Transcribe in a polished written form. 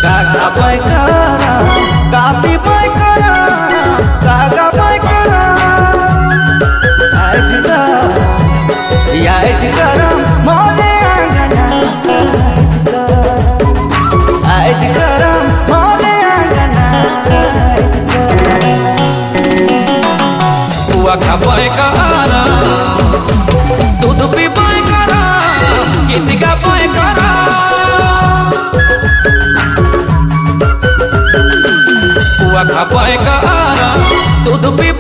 काका पाय करा कापी पाय करा काका पाय करा यायच करा मोरे अंगना आयच करा मोरे अंगना कुआ खा पाय करा दूध पी पाय करा गीत गा पाय करा कुआ खा पाय करा दूध पी